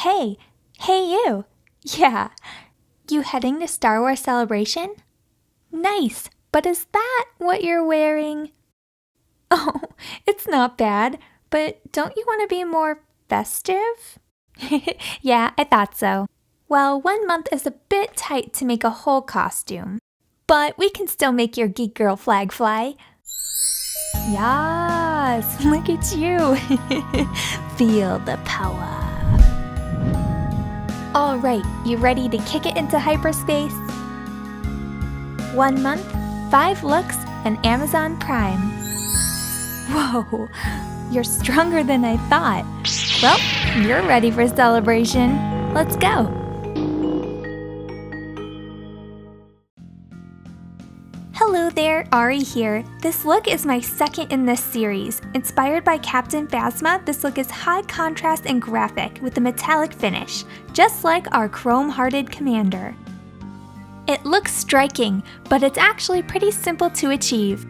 Hey you! Yeah, you heading to Star Wars Celebration? Nice, but is that what you're wearing? Oh, it's not bad, but don't you want to be more festive? Yeah, I thought so. Well, 1 month is a bit tight to make a whole costume, but we can still make your geek girl flag fly. Yes, look at you. Feel the power. Alright, you ready to kick it into hyperspace? 1 month, 5 looks, and Amazon Prime. Whoa, you're stronger than I thought. Well, you're ready for celebration. Let's go. Hello there, Ari here. This look is my second in this series. Inspired by Captain Phasma, this look is high contrast and graphic with a metallic finish, just like our chrome-hearted commander. It looks striking, but it's actually pretty simple to achieve.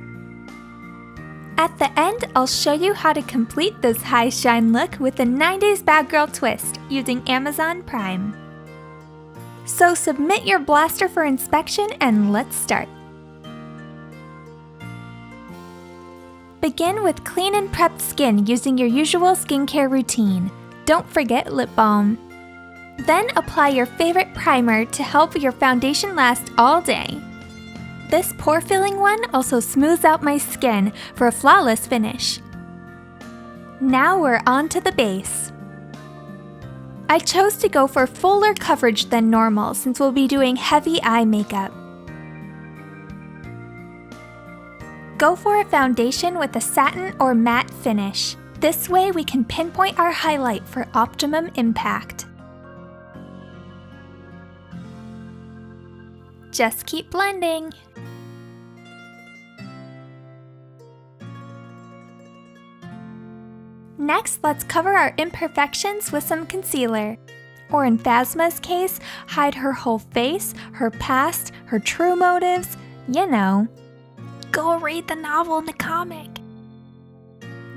At the end, I'll show you how to complete this high shine look with a 90s bad girl twist using Amazon Prime. So submit your blaster for inspection and let's start. Begin with clean and prepped skin using your usual skincare routine. Don't forget lip balm. Then apply your favorite primer to help your foundation last all day. This pore-filling one also smooths out my skin for a flawless finish. Now we're on to the base. I chose to go for fuller coverage than normal since we'll be doing heavy eye makeup. Go for a foundation with a satin or matte finish. This way we can pinpoint our highlight for optimum impact. Just keep blending. Next, let's cover our imperfections with some concealer. Or in Phasma's case, hide her whole face, her past, her true motives, you know. Go read the novel in the comic.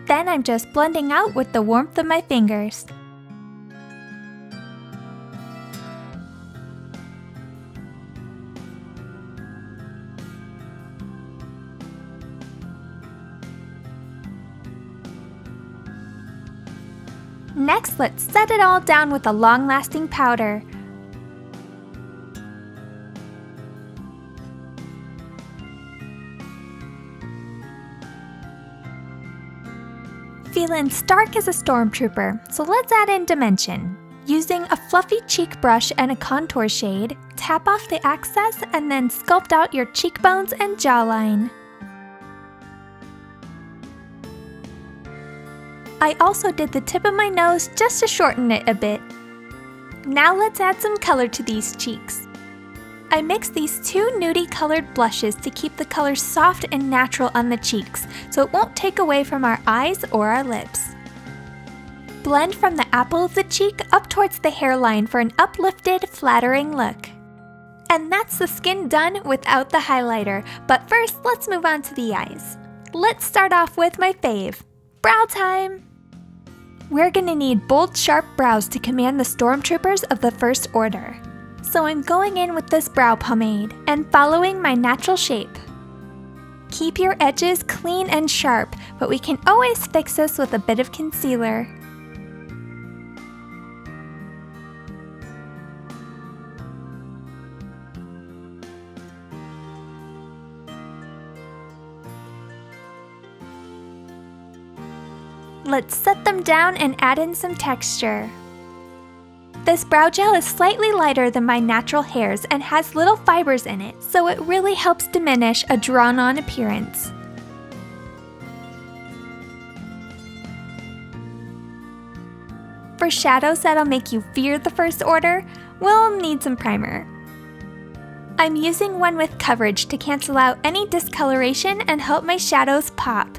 Then I'm just blending out with the warmth of my fingers. Next, let's set it all down with a long-lasting powder. Feeling stark as a stormtrooper, so let's add in dimension. Using a fluffy cheek brush and a contour shade, tap off the excess and then sculpt out your cheekbones and jawline. I also did the tip of my nose just to shorten it a bit. Now let's add some color to these cheeks. I mixed these two nudie colored blushes to keep the color soft and natural on the cheeks, so it won't take away from our eyes or our lips. Blend from the apple of the cheek up towards the hairline for an uplifted, flattering look. And that's the skin done without the highlighter, but first let's move on to the eyes. Let's start off with my fave, brow time! We're gonna need bold, sharp brows to command the stormtroopers of the First Order. So I'm going in with this brow pomade and following my natural shape. Keep your edges clean and sharp, but we can always fix this with a bit of concealer. Let's set them down and add in some texture. This brow gel is slightly lighter than my natural hairs and has little fibers in it, so it really helps diminish a drawn-on appearance. For shadows that'll make you fear the First Order, we'll need some primer. I'm using one with coverage to cancel out any discoloration and help my shadows pop.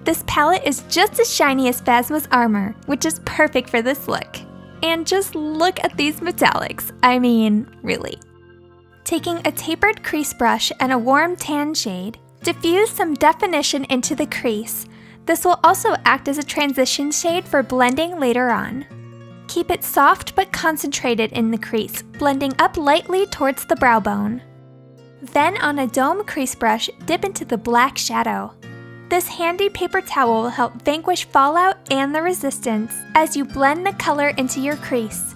This palette is just as shiny as Phasma's armor, which is perfect for this look. And just look at these metallics, I mean, really. Taking a tapered crease brush and a warm tan shade, Diffuse some definition into the crease. This will also act as a transition shade for blending later on. Keep it soft but concentrated in the crease, blending up lightly towards the brow bone. Then on a dome crease brush, dip into the black shadow. This handy paper towel will help vanquish fallout and the resistance as you blend the color into your crease.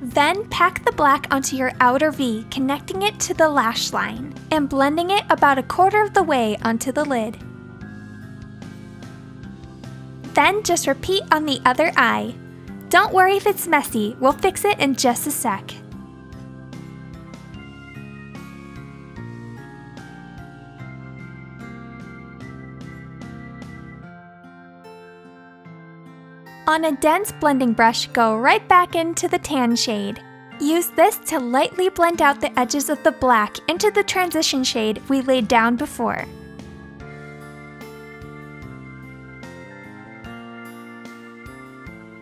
Then pack the black onto your outer V, connecting it to the lash line, and blending it about a quarter of the way onto the lid. Then just repeat on the other eye. Don't worry if it's messy, we'll fix it in just a sec. On a dense blending brush, go right back into the tan shade. Use this to lightly blend out the edges of the black into the transition shade we laid down before.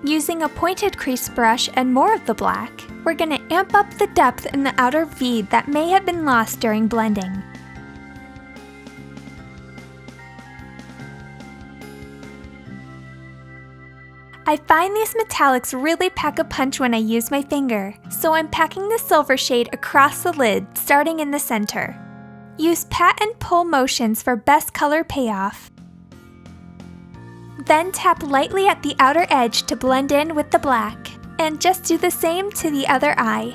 Using a pointed crease brush and more of the black, we're going to amp up the depth in the outer V that may have been lost during blending. I find these metallics really pack a punch when I use my finger, so I'm packing the silver shade across the lid, starting in the center. Use pat and pull motions for best color payoff. Then tap lightly at the outer edge to blend in with the black, and just do the same to the other eye.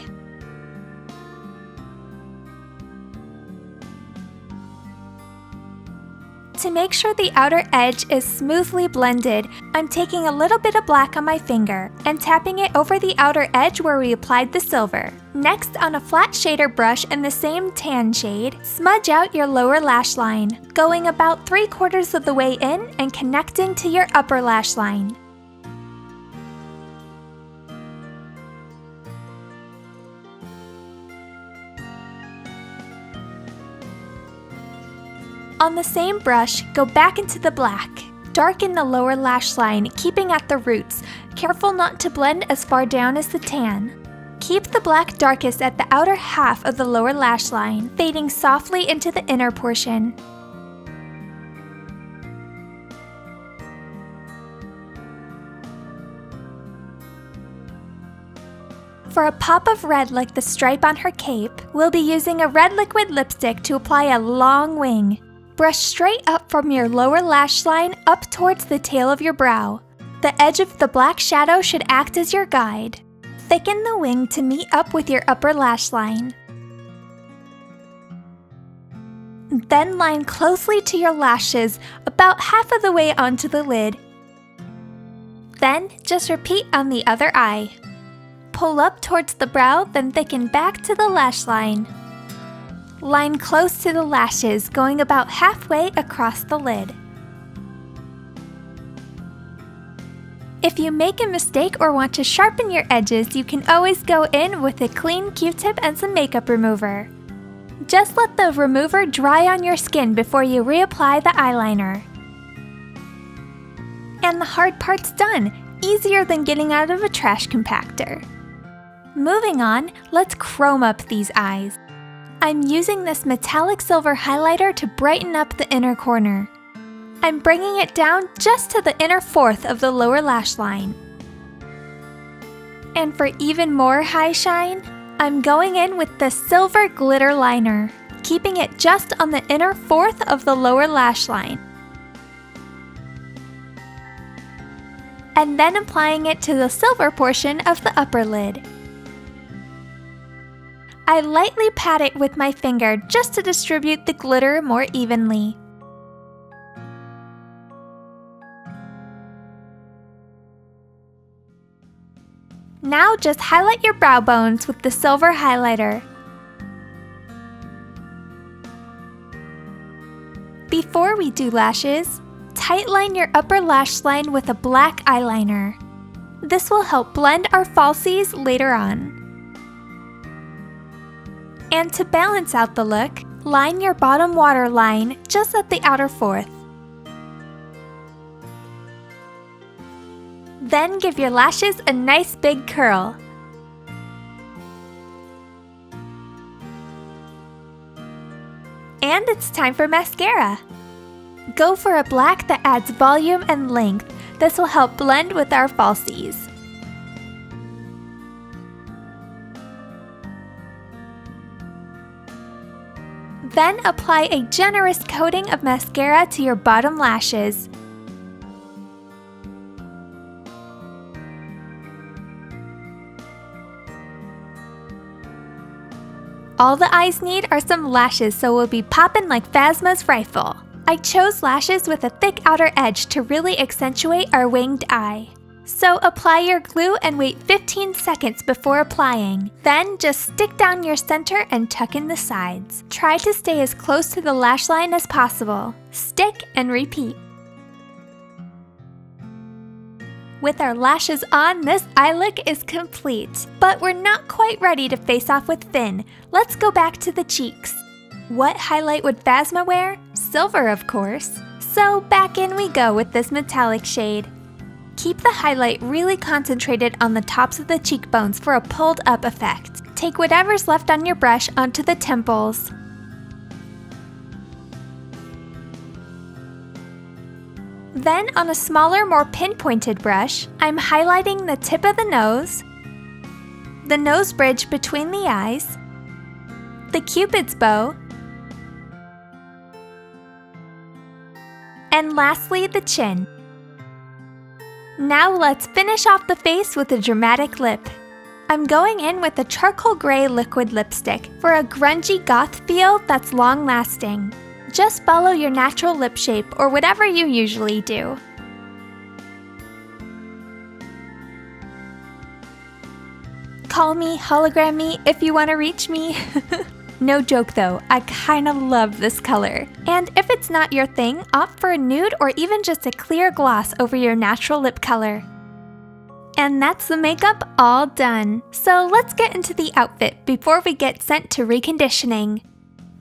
To make sure the outer edge is smoothly blended, I'm taking a little bit of black on my finger and tapping it over the outer edge where we applied the silver. Next, on a flat shader brush in the same tan shade, smudge out your lower lash line, going about 3/4 of the way in and connecting to your upper lash line. On the same brush, go back into the black. Darken the lower lash line, keeping at the roots, careful not to blend as far down as the tan. Keep the black darkest at the outer half of the lower lash line, fading softly into the inner portion. For a pop of red like the stripe on her cape, we'll be using a red liquid lipstick to apply a long wing. Brush straight up from your lower lash line up towards the tail of your brow. The edge of the black shadow should act as your guide. Thicken the wing to meet up with your upper lash line. Then line closely to your lashes, about half of the way onto the lid. Then just repeat on the other eye. Pull up towards the brow, then thicken back to the lash line. Line close to the lashes, going about halfway across the lid. If you make a mistake or want to sharpen your edges, you can always go in with a clean Q-tip and some makeup remover. Just let the remover dry on your skin before you reapply the eyeliner. And the hard part's done, easier than getting out of a trash compactor. Moving on, let's chrome up these eyes. I'm using this metallic silver highlighter to brighten up the inner corner. I'm bringing it down just to the inner fourth of the lower lash line. And for even more high shine, I'm going in with the silver glitter liner, keeping it just on the inner fourth of the lower lash line. And then applying it to the silver portion of the upper lid. I lightly pat it with my finger just to distribute the glitter more evenly. Now just highlight your brow bones with the silver highlighter. Before we do lashes, tightline your upper lash line with a black eyeliner. This will help blend our falsies later on. And to balance out the look, line your bottom waterline just at the outer fourth. Then give your lashes a nice big curl. And it's time for mascara. Go for a black that adds volume and length. This will help blend with our falsies. Then apply a generous coating of mascara to your bottom lashes. All the eyes need are some lashes, so we'll be popping like Phasma's rifle. I chose lashes with a thick outer edge to really accentuate our winged eye. So apply your glue and wait 15 seconds before applying. Then just stick down your center and tuck in the sides. Try to stay as close to the lash line as possible. Stick and repeat. With our lashes on, this eye look is complete. But we're not quite ready to face off with Finn. Let's go back to the cheeks. What highlight would Phasma wear? Silver, of course. So back in we go with this metallic shade. Keep the highlight really concentrated on the tops of the cheekbones for a pulled up effect. Take whatever's left on your brush onto the temples. Then on a smaller, more pinpointed brush, I'm highlighting the tip of the nose, the nose bridge between the eyes, the cupid's bow, and lastly the chin. Now let's finish off the face with a dramatic lip. I'm going in with a charcoal gray liquid lipstick for a grungy goth feel that's long-lasting. Just follow your natural lip shape or whatever you usually do. Call me, hologram me if you want to reach me. No joke though, I kinda love this color. And if it's not your thing, opt for a nude or even just a clear gloss over your natural lip color. And that's the makeup all done. So let's get into the outfit before we get sent to reconditioning.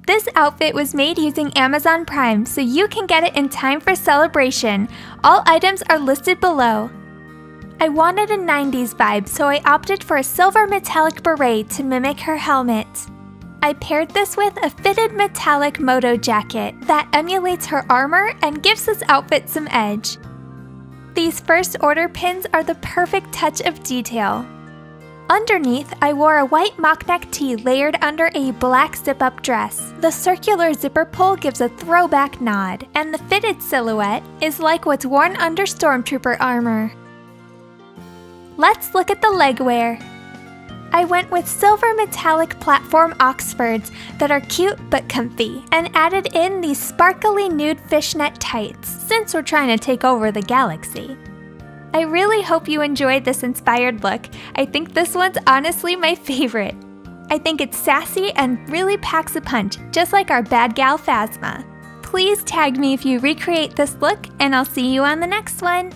This outfit was made using Amazon Prime, so you can get it in time for celebration. All items are listed below. I wanted a 90s vibe, so I opted for a silver metallic beret to mimic her helmet. I paired this with a fitted metallic moto jacket that emulates her armor and gives this outfit some edge. These first order pins are the perfect touch of detail. Underneath, I wore a white mock neck tee layered under a black zip-up dress. The circular zipper pull gives a throwback nod, and the fitted silhouette is like what's worn under stormtrooper armor. Let's look at the legwear. I went with silver metallic platform Oxfords that are cute but comfy, and added in these sparkly nude fishnet tights, since we're trying to take over the galaxy. I really hope you enjoyed this inspired look. I think this one's honestly my favorite. I think it's sassy and really packs a punch, just like our bad gal Phasma. Please tag me if you recreate this look, and I'll see you on the next one.